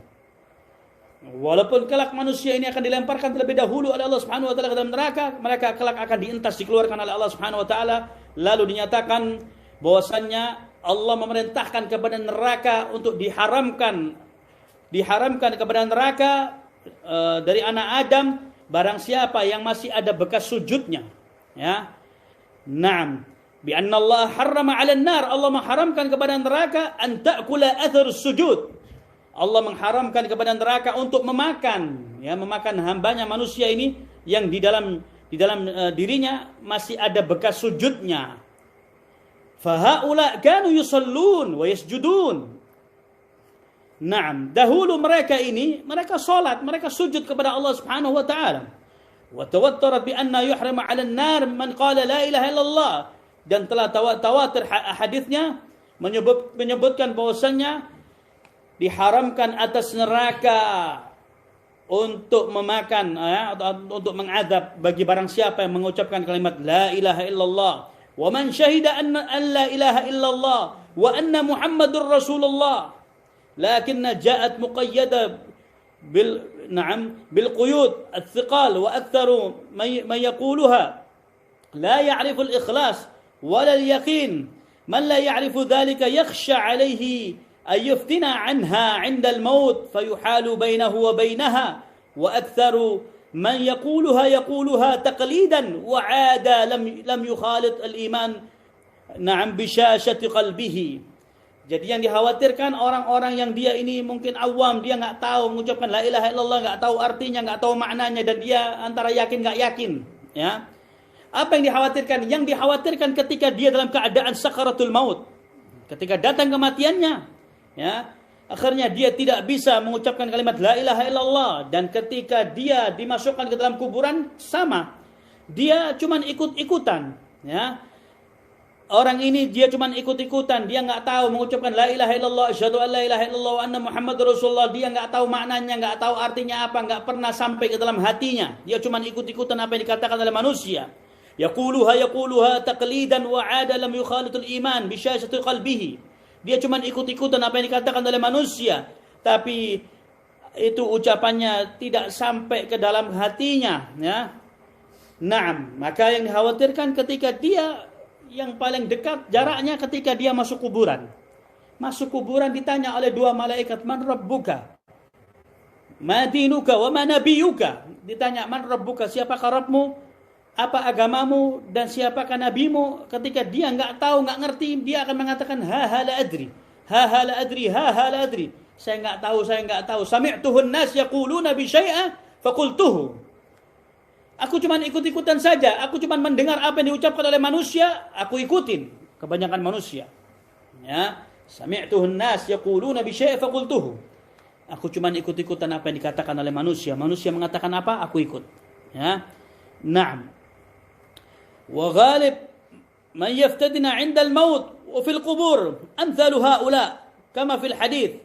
Walaupun kelak manusia ini akan dilemparkan terlebih dahulu oleh Allah Subhanahu wa taala ke dalam neraka, mereka kelak akan dientas, dikeluarkan oleh Allah Subhanahu wa taala, lalu dinyatakan bahwasannya Allah memerintahkan kepada neraka untuk diharamkan kepada neraka dari anak Adam barang siapa yang masih ada bekas sujudnya, ya. Naam, bi anna Allah harrama 'alan nar, Allah mengharamkan kepada neraka an ta'kula athar sujud. Allah mengharamkan kepada neraka untuk memakan hambanya manusia ini yang di dalam dirinya masih ada bekas sujudnya. Fa haula kanu yusallun wa yasjudun. Naam, dahulu mereka salat, mereka sujud kepada Allah Subhanahu wa taala. Wa tawattarat bi anna yuhrama 'ala an-nar man qala la ilaha illallah, dan telah tawatir hadisnya menyebutkan bahwasannya diharamkan atas neraka untuk memakan untuk mengadab bagi barang siapa yang mengucapkan kalimat la ilaha illallah wa man syahida anna la ilaha illallah wa anna muhammadur rasulullah, lakinna ja'at muqayyada بالقيود الثقال وأكثر من يقولها لا يعرف الإخلاص ولا اليقين، من لا يعرف ذلك يخشى عليه أن يفتنى عنها عند الموت فيحال بينه وبينها، وأكثر من يقولها تقليدا وعاد لم يخالط الإيمان بشاشة قلبه. Jadi yang dikhawatirkan orang-orang yang dia ini mungkin awam, dia nggak tahu mengucapkan la ilaha illallah, nggak tahu artinya, nggak tahu maknanya, dan dia antara yakin nggak yakin. Ya, apa yang dikhawatirkan? Yang dikhawatirkan ketika dia dalam keadaan sakaratul maut, ketika datang kematiannya, ya, akhirnya dia tidak bisa mengucapkan kalimat la ilaha illallah, dan ketika dia dimasukkan ke dalam kuburan sama, dia cuman ikut-ikutan, ya. Orang ini dia cuma ikut-ikutan, dia nggak tahu mengucapkan la ilaha illallah, asyhadu an la ilaha illallah wa anna muhammadur rasulullah, dia nggak tahu maknanya, nggak tahu artinya apa, nggak pernah sampai ke dalam hatinya. Dia cuma ikut-ikutan apa yang dikatakan oleh manusia. Yaquluha taqlidan wa 'ada lam yukhalitul iman bi syashati qalbihi. Dia cuma ikut-ikutan apa yang dikatakan oleh manusia, tapi itu ucapannya tidak sampai ke dalam hatinya, ya. Naam, maka yang dikhawatirkan ketika dia yang paling dekat jaraknya ketika dia masuk kuburan. Masuk kuburan ditanya oleh dua malaikat, man rabbuka? Ma dinuka wa ma nabiyuka? Ditanya, man rabbuka, siapakah Rabbmu? Apa agamamu dan siapakah nabimu? Ketika dia nggak tahu, nggak ngerti, dia akan mengatakan ha la adri. Ha la adri, ha la adri. Saya nggak tahu. Sami'tuhun nas yaquluna bi syai'a faqultuhu. Aku cuma ikut-ikutan saja. Aku cuma mendengar apa yang diucapkan oleh manusia, aku ikutin. Kebanyakan manusia. Ya, sami'tuhun nas yaquluna bi syai'in faqultuhu. Aku cuma ikut-ikutan apa yang dikatakan oleh manusia. Manusia mengatakan apa, aku ikut. Ya. Naam. Wa ghalib man yaftadina 'inda al-maut wa fil qubur amthalu haula kama fil hadits.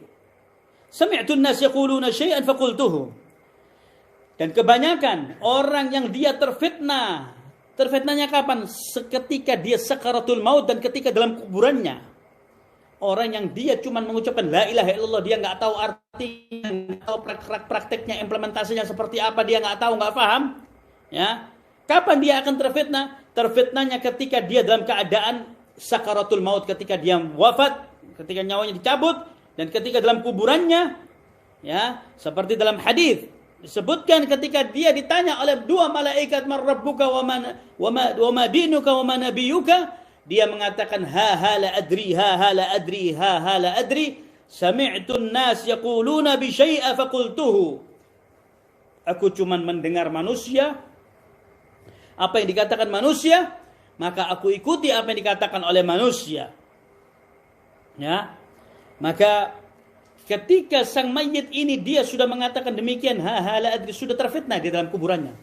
Sami'tu an-nas yaquluna syai'an faqultuhu. Dan kebanyakan orang yang dia terfitnah. Terfitnahnya kapan? Seketika dia sakaratul maut dan ketika dalam kuburannya. Orang yang dia cuma mengucapkan la ilaha illallah, dia nggak tahu artinya, nggak tahu prakteknya, implementasinya seperti apa, dia nggak tahu, nggak paham. Ya, kapan dia akan terfitnah? Terfitnahnya ketika dia dalam keadaan sakaratul maut, ketika dia wafat, ketika nyawanya dicabut, dan ketika dalam kuburannya, ya, seperti dalam hadis disebutkan ketika dia ditanya oleh dua malaikat, man rabbuka wa ma dinuka wa ma nabiyuka, dia mengatakan ha la adri, sami'tu an-nas yaquluna bi syai'a faqultuhu. Aku cuman mendengar manusia, apa yang dikatakan manusia, maka aku ikuti apa yang dikatakan oleh manusia. Ya. Maka ketika sang mayit ini dia sudah mengatakan demikian, ha la adri, sudah terfitnah di dalam kuburannya.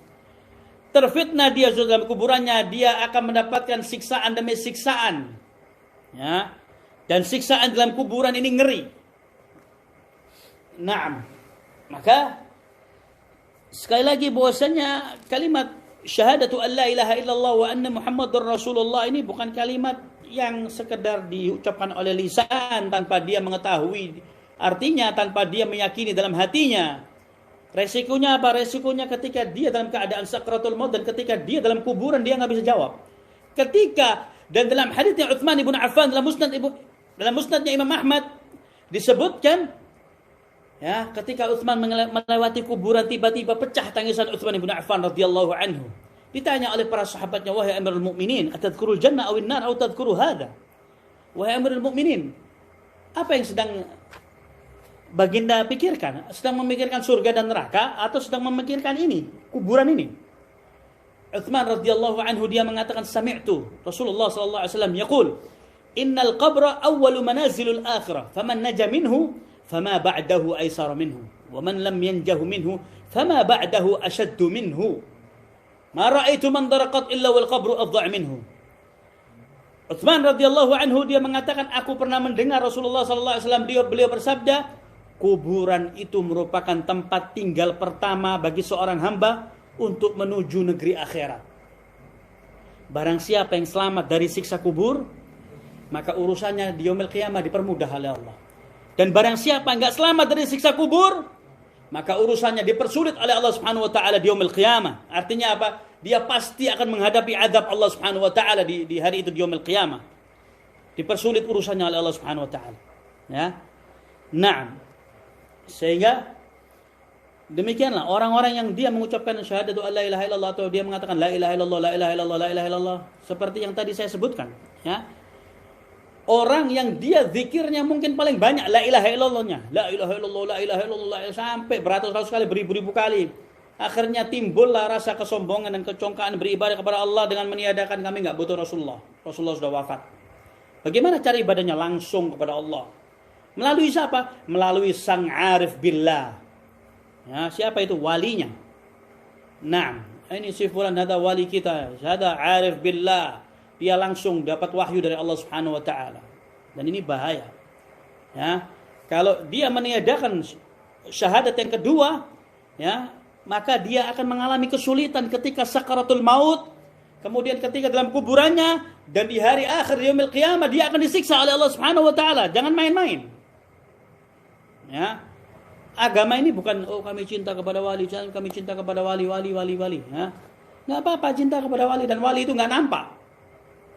Terfitnah dia sudah dalam kuburannya, dia akan mendapatkan siksaan demi siksaan. Ya. Dan siksaan dalam kuburan ini ngeri. Naam. Maka sekali lagi bahwasanya kalimat syahadatu an la ilaha illallah wa anna muhammadur rasulullah ini bukan kalimat yang sekedar diucapkan oleh lisan tanpa dia mengetahui artinya, tanpa dia meyakini dalam hatinya. Resikonya apa? Resikonya ketika dia dalam keadaan sakratul maut dan ketika dia dalam kuburan dia nggak bisa jawab. Ketika dan dalam haditsnya Utsman ibn Affan dalam musnadnya Imam Ahmad disebutkan, ya, ketika Utsman melewati kuburan tiba-tiba pecah tangisan Utsman ibn Affan radhiyallahu anhu. Ditanya oleh para sahabatnya, wahai Amirul Mukminin, atadhkurul jannah awin nar atau tadhkuru hadha? Wahai Amirul Mukminin, apa yang sedang Baginda pikirkan? Sedang memikirkan surga dan neraka atau sedang memikirkan ini, kuburan ini? Utsman radhiyallahu anhu dia mengatakan, sami'tu Rasulullah sallallahu alaihi wasallam yaqul, innal qabra awwalu manazilul akhirah, faman naja minhu fama ba'dahu aysara minhu, wa man lam yanjahu minhu fama ba'dahu ashaddu minhu. Ma ra'aitu man daraqat illa wal qabru adha' minhu. Utsman radhiyallahu anhu dia mengatakan, aku pernah mendengar Rasulullah sallallahu alaihi wasallam beliau bersabda, kuburan itu merupakan tempat tinggal pertama bagi seorang hamba untuk menuju negeri akhirat. Barang siapa yang selamat dari siksa kubur, maka urusannya di yaumil qiyamah dipermudah oleh Allah. Dan barang siapa enggak selamat dari siksa kubur, maka urusannya dipersulit oleh Allah Subhanahu wa taala di yaumil qiyamah. Artinya apa? Dia pasti akan menghadapi azab Allah Subhanahu wa taala di hari itu, di yaumil qiyamah. Dipersulit urusannya oleh Allah Subhanahu wa taala. Ya. Naam. Sehingga demikianlah orang-orang yang dia mengucapkan syahadatu alla ilaha illallah, atau dia mengatakan la ilaha illallah, la ilaha illallah, la ilaha illallah, seperti yang tadi saya sebutkan, ya. Orang yang dia zikirnya mungkin paling banyak la ilaha illallahnya, la ilaha illallah, la ilaha illallah, sampai beratus-ratus kali, beribu-ribu kali. Akhirnya timbullah rasa kesombongan dan kecongkaan beribadah kepada Allah dengan meniadakan, kami enggak butuh Rasulullah. Rasulullah sudah wafat. Bagaimana cara ibadahnya? Langsung kepada Allah. Melalui siapa? Melalui sang arif billah. Ya, siapa itu? Walinya. Naam, ini si fulan ada wali kita, ada arif billah. Dia langsung dapat wahyu dari Allah Subhanahu wa taala. Dan ini bahaya. Ya. Kalau dia meniadakan syahadat yang kedua, ya, maka dia akan mengalami kesulitan ketika sakaratul maut, kemudian ketika dalam kuburannya, dan di hari akhir yaumil qiyamah dia akan disiksa oleh Allah Subhanahu wa taala. Jangan main-main. Ya. Agama ini bukan kami cinta kepada wali, kami cinta kepada wali, ya. Enggak apa-apa cinta kepada wali, dan wali itu enggak nampak.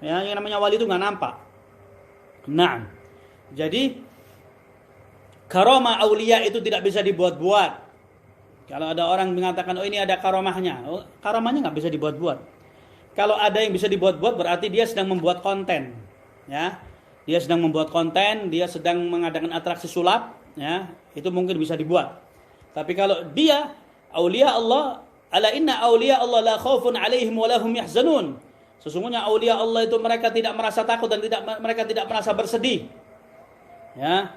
Ya, yang namanya wali itu enggak nampak. Nah, jadi karomah aulia itu tidak bisa dibuat-buat. Kalau ada orang mengatakan, oh ini ada karomahnya, karomahnya enggak bisa dibuat-buat. Kalau ada yang bisa dibuat-buat, berarti dia sedang membuat konten. Ya, dia sedang membuat konten, dia sedang mengadakan atraksi sulap. Ya, itu mungkin bisa dibuat. Tapi kalau dia aulia Allah, ala inna aulia Allah la khaufun alaihim wa lahum yahzanun. Sesungguhnya aulia Allah itu mereka tidak merasa takut dan mereka tidak merasa bersedih. Ya.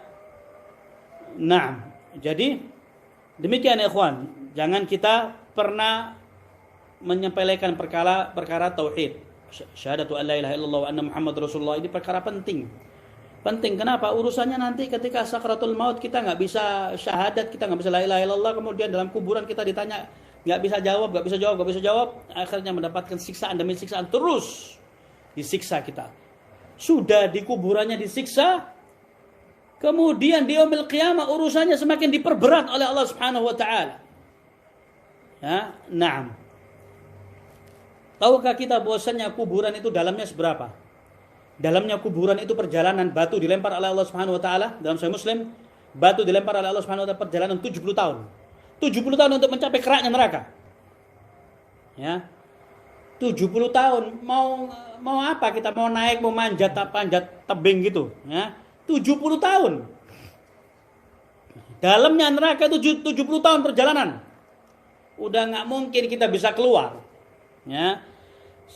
Nah, jadi demikian ya ikhwan. Jangan kita pernah menyepelekan perkara tauhid. Syahadatu alla ilaha illallah wa anna Muhammad Rasulullah, ini perkara penting. Penting, kenapa? Urusannya nanti ketika sakratul maut kita nggak bisa syahadat, kita nggak bisa la ilaha illallah, kemudian dalam kuburan kita ditanya nggak bisa jawab, akhirnya mendapatkan siksaan demi siksaan, terus disiksa kita. Sudah di kuburannya disiksa, kemudian di yaumil qiyamah urusannya semakin diperberat oleh Allah Subhanahu wa taala. Ya, na'am. Tahukah kita bahwasanya kuburan itu dalamnya seberapa? Dalamnya kuburan itu perjalanan batu dilempar oleh Allah Subhanahu wa taala. Dalam Sahih Muslim, batu dilempar oleh Allah Subhanahu wa taala perjalanan 70 tahun. 70 tahun untuk mencapai keraknya neraka. Ya. 70 tahun mau apa kita? Mau naik, mau panjat tebing gitu, ya. 70 tahun. Dalamnya neraka itu 70 tahun perjalanan. Udah enggak mungkin kita bisa keluar. Ya.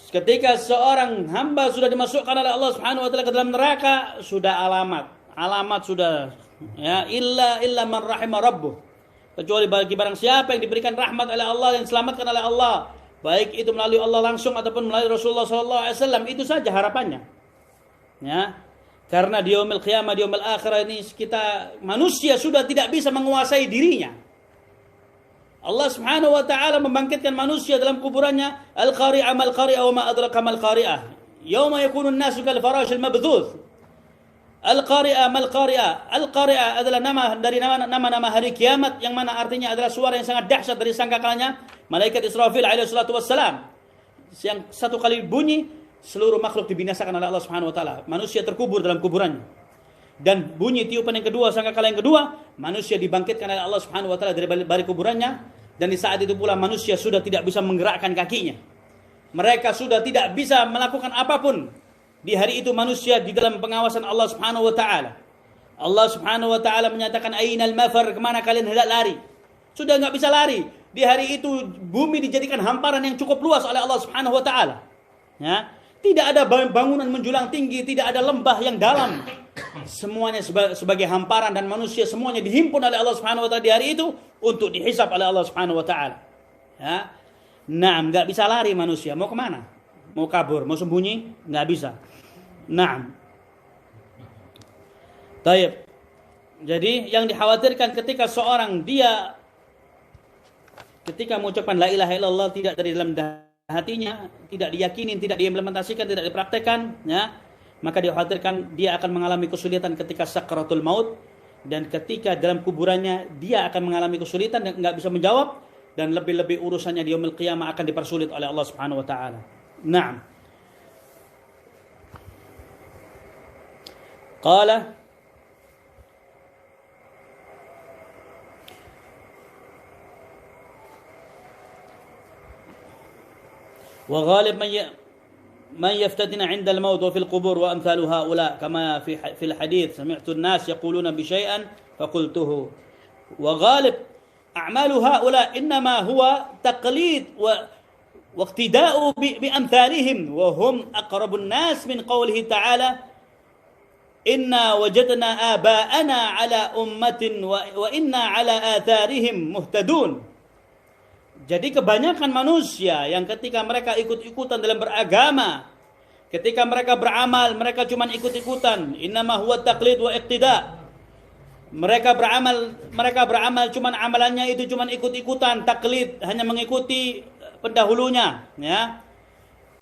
Ketika seorang hamba sudah dimasukkan oleh Allah Subhanahu wa taala ke dalam neraka, sudah alamat sudah, ya, illa man rahima rabbuh. Kecuali bagi barang siapa yang diberikan rahmat oleh Allah, yang diselamatkan oleh Allah, baik itu melalui Allah langsung ataupun melalui Rasulullah sallallahu alaihi wasallam, itu saja harapannya. Ya. Karena di yaumil qiyamah, di yaumil akhirah ini kita manusia sudah tidak bisa menguasai dirinya. Allah Subhanahu wa taala membangkitkan manusia dalam kuburannya, al-qari'ah mal-qari'ah wa ma adraka mal-qari'ah. Yauma yakunu an-nasu kal farashil mabdhuth. Al-qari'ah mal-qari'ah. Al-qari'ah adalah nama hari kiamat, yang mana artinya adalah suara yang sangat dahsyat dari sangkakalanya malaikat Israfil alaihi salatu wassalam. Yang satu kali bunyi, seluruh makhluk dibinasakan oleh Allah Subhanahu wa taala. Manusia terkubur dalam kuburannya. Dan bunyi tiupan yang kedua, sangkakala yang kedua, manusia dibangkitkan oleh Allah Subhanahu wa taala dari balik kuburannya, dan di saat itu pula manusia sudah tidak bisa menggerakkan kakinya. Mereka sudah tidak bisa melakukan apapun. Di hari itu manusia di dalam pengawasan Allah Subhanahu wa taala. Allah Subhanahu wa taala menyatakan ainal mafar, kemana kalian hendak lari? Sudah enggak bisa lari. Di hari itu bumi dijadikan hamparan yang cukup luas oleh Allah Subhanahu wa taala. Ya, tidak ada bangunan menjulang tinggi, tidak ada lembah yang dalam. Semuanya sebagai hamparan dan manusia semuanya dihimpun oleh Allah Subhanahu wa taala di hari itu untuk dihisab oleh Allah Subhanahu wa taala. Ya. Nah, enggak bisa lari manusia. Mau kemana? Mau kabur, mau sembunyi? Enggak bisa. Nah. Taib. Jadi yang dikhawatirkan ketika seorang dia ketika mengucapkan la ilaha illallah tidak dari dalam hatinya, tidak diyakini, tidak diimplementasikan, tidak dipraktekkan, ya, maka dikhawatirkan dia akan mengalami kesulitan ketika sakaratul maut, dan ketika dalam kuburannya dia akan mengalami kesulitan dan enggak bisa menjawab, dan lebih-lebih urusannya di yaumil qiyamah akan dipersulit oleh Allah Subhanahu wa taala. Naam. Qala وغالب من يفتتن عند الموت وفي القبور وأمثال هؤلاء كما في الحديث سمعت الناس يقولون بشيئا فقلته وغالب أعمال هؤلاء إنما هو تقليد واقتداء بأمثالهم وهم أقرب الناس من قوله تعالى إنا وجدنا آباءنا على أمة وإنا على آثارهم مهتدون. Jadi kebanyakan manusia yang ketika mereka ikut-ikutan dalam beragama, ketika mereka beramal, mereka cuma ikut-ikutan. Innama huwa taqlid wa iqtida. Mereka beramal cuma amalannya itu cuma ikut-ikutan, taklid, hanya mengikuti pendahulunya, ya.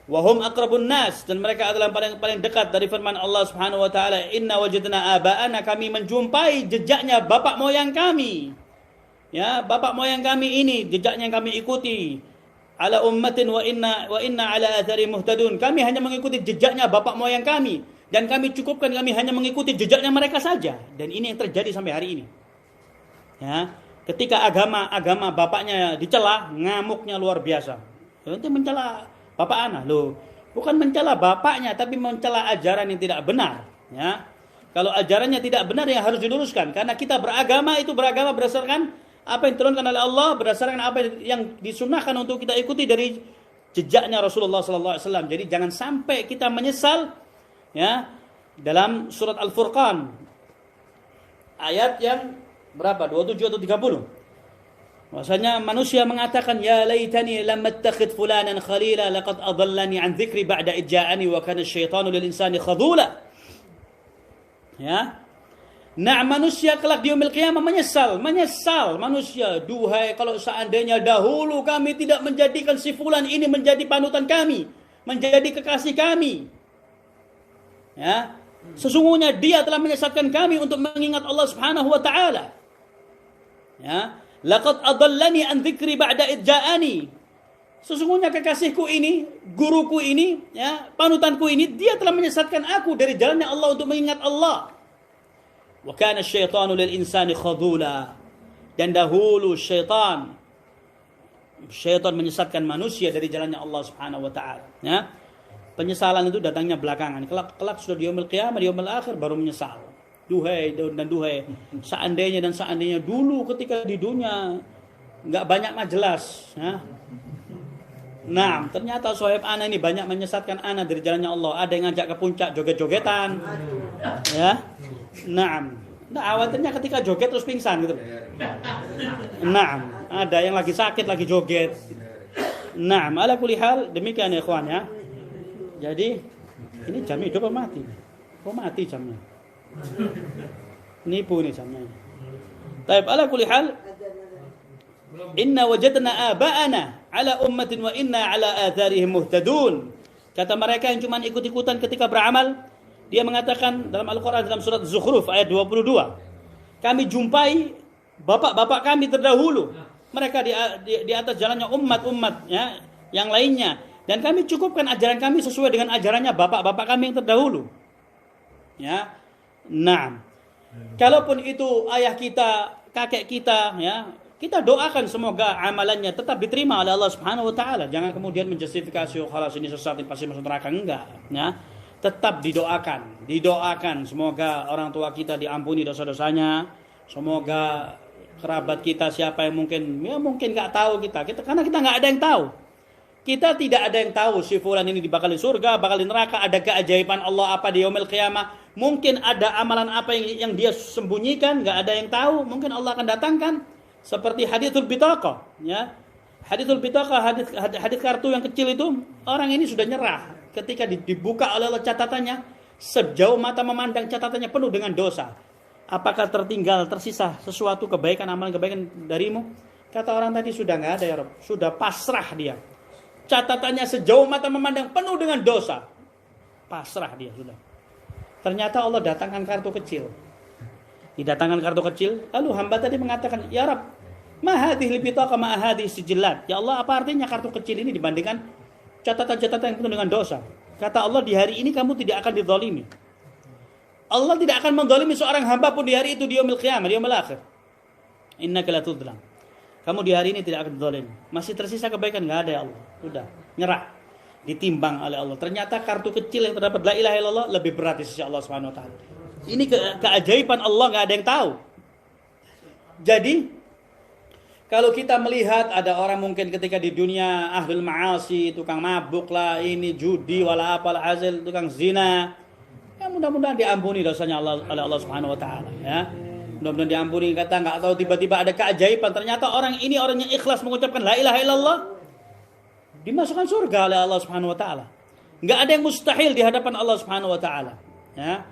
Wa hum aqrabun nas, dan mereka adalah paling dekat dari firman Allah Subhanahu wa taala, inna wajadna aba'ana, kami menjumpai jejaknya bapak moyang kami. Ya, bapak moyang kami ini jejaknya yang kami ikuti. Ala ummatin wa inna ala athari muhtadun. Kami hanya mengikuti jejaknya bapak moyang kami, dan kami cukupkan, kami hanya mengikuti jejaknya mereka saja. Dan ini yang terjadi sampai hari ini. Ya, ketika agama bapaknya dicela, ngamuknya luar biasa. Itu mencela bapak anak, loh. Bukan mencela bapaknya, tapi mencela ajaran yang tidak benar, ya. Kalau ajarannya tidak benar, yang harus diluruskan, karena kita beragama berdasarkan apa yang diturunkan oleh Allah, berdasarkan apa yang disunnahkan untuk kita ikuti dari jejaknya Rasulullah sallallahu alaihi wasallam. Jadi jangan sampai kita menyesal, ya. Dalam surat Al-Furqan ayat yang berapa? 27 atau 30. Bahwasanya manusia mengatakan, ya laitani lam attakhid fulanan khalila laqad adallani an dzikri ba'da idja'ani wa kana asyaitanu lil insani khadula. Ya. Nah, manusia kelak di yaumil qiyamah menyesal manusia, duhai kalau seandainya dahulu kami tidak menjadikan si fulan ini menjadi panutan kami, menjadi kekasih kami. Ya, sesungguhnya dia telah menyesatkan kami untuk mengingat Allah Subhanahu wa taala. Ya, laqad adallani an dzikri ba'da idja'ani. Sesungguhnya kekasihku ini, guruku ini, ya, panutanku ini, dia telah menyesatkan aku dari jalannya Allah untuk mengingat Allah. Wa kana asyaitanu lil insani khadula. Dan dahulu syaitan menyesatkan manusia dari jalannya Allah Subhanahu wa taala, ya. Penyesalan itu datangnya belakangan. Kelak sudah di yaumil qiyamah, di yaumil akhir baru menyesal. Duhai seandainya dulu ketika di dunia enggak banyak majelis, ya. Nah, ternyata sohib ana ini banyak menyesatkan ana dari jalannya Allah. Ada yang ngajak ke puncak joget-jogetan, ya. Naam. Nah, awalnya ketika joget terus pingsan gitu. Naam. Ada yang lagi sakit lagi joget. Naam. Ala kulli hal, demikian ya ikhwan, ya. Jadi ini jamnya hidup apa mati? Kok mati jamnya? Nipu nih jamnya. Taib, ala kulli hal, inna wajadna aba'ana ala ummatin wa inna ala atharihim muhtadun. Kata mereka yang cuma ikut-ikutan ketika beramal, dia mengatakan dalam Al-Quran dalam surat Zukhruf ayat 22, kami jumpai bapak-bapak kami terdahulu, mereka di atas jalannya umat-umat, ya, yang lainnya, dan kami cukupkan ajaran kami sesuai dengan ajarannya bapak-bapak kami yang terdahulu, ya. Nah, kalaupun itu ayah kita, kakek kita, ya, Kita doakan semoga amalannya tetap diterima oleh Allah Subhanahu wa taala. Jangan kemudian menjustifikasi kalau ini sesat pasti masuk neraka, enggak, ya. Tetap didoakan semoga orang tua kita diampuni dosa-dosanya. Semoga kerabat kita siapa yang mungkin enggak tahu kita karena kita enggak ada yang tahu. Kita tidak ada yang tahu si fulan ini bakal di surga, bakal di neraka, ada keajaiban Allah apa di yaumil qiyamah. Mungkin ada amalan apa yang dia sembunyikan, enggak ada yang tahu. Mungkin Allah akan datangkan seperti haditsul bitaqah, ya. Haditsul bitaqah, hadits kartu yang kecil itu, orang ini sudah nyerah ketika dibuka oleh Allah catatannya, sejauh mata memandang catatannya penuh dengan dosa. Apakah tersisa sesuatu kebaikan, amalan kebaikan darimu? Kata orang tadi, sudah enggak ada ya Rabb, sudah pasrah dia. Catatannya sejauh mata memandang penuh dengan dosa. Pasrah dia sudah. Ternyata Allah datangkan kartu kecil. Didatangkan kartu kecil, lalu hamba tadi mengatakan, "Ya Rabb, ma hadhihi bitaqah ma hadhihi sijillat." Ya Allah, apa artinya kartu kecil ini dibandingkan catatan-catatan yang penuh dengan dosa? Kata Allah, di hari ini kamu tidak akan dizalimi. Allah tidak akan menzalimi seorang hamba pun di hari itu, di yaumil qiyamah, di yaumil akhir. Innaka la tudzlam. Kamu di hari ini tidak akan dizalimi. Masih tersisa kebaikan, enggak ada ya Allah. Sudah, nyerah. Ditimbang oleh Allah. Ternyata kartu kecil yang terdapat la ilaha illallah lebih berat di sisi Allah Subhanahu wa taala. Ini keajaiban Allah, enggak ada yang tahu. Jadi kalau kita melihat ada orang mungkin ketika di dunia ahlul ma'asi, tukang mabuk lah, ini judi wala apal azal, tukang zina, ya mudah-mudahan diampuni dosanya oleh Allah Subhanahu wa taala, ya. Mudah-mudahan diampuni. Kata enggak tahu tiba-tiba ada keajaiban, ternyata orang ini orang yang ikhlas mengucapkan la ilaha illallah dimasukkan surga oleh Allah Subhanahu wa taala. Enggak ada yang mustahil di hadapan Allah Subhanahu wa taala, ya.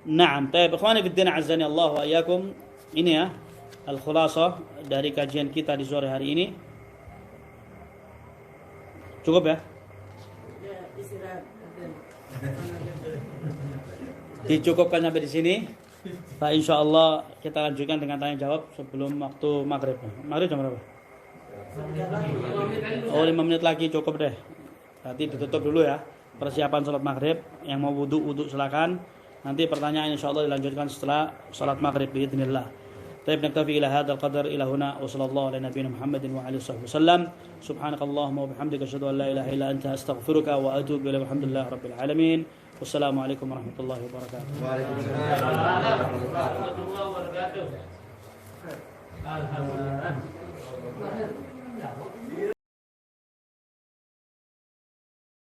Naam, tayyib ikhwani fid din azani Allah wa iyyakum. Ini ya al-khulasah dari kajian kita di sore hari ini. Cukup ya? Dicukupkan sampai di sini. Nah, insyaallah kita lanjutkan dengan tanya jawab sebelum waktu maghrib. Maghrib jam berapa? 5 menit lagi cukup deh. Nanti ditutup dulu ya. Persiapan salat maghrib. Yang mau wudu silakan. Nanti pertanyaan insyaallah dilanjutkan setelah salat maghrib باذنillah. طيب نكتفي إلى هذا القدر إلى هنا وصلى الله على نبينا محمد وعلى آله وسلم. سبحانك اللهم وبحمدك أشهد أن لا إله إلا أنت أستغفرك وأتوب إليك. والحمد لله رب العالمين. والسلام عليكم ورحمة الله وبركاته. وعليكم السلام ورحمة الله وبركاته.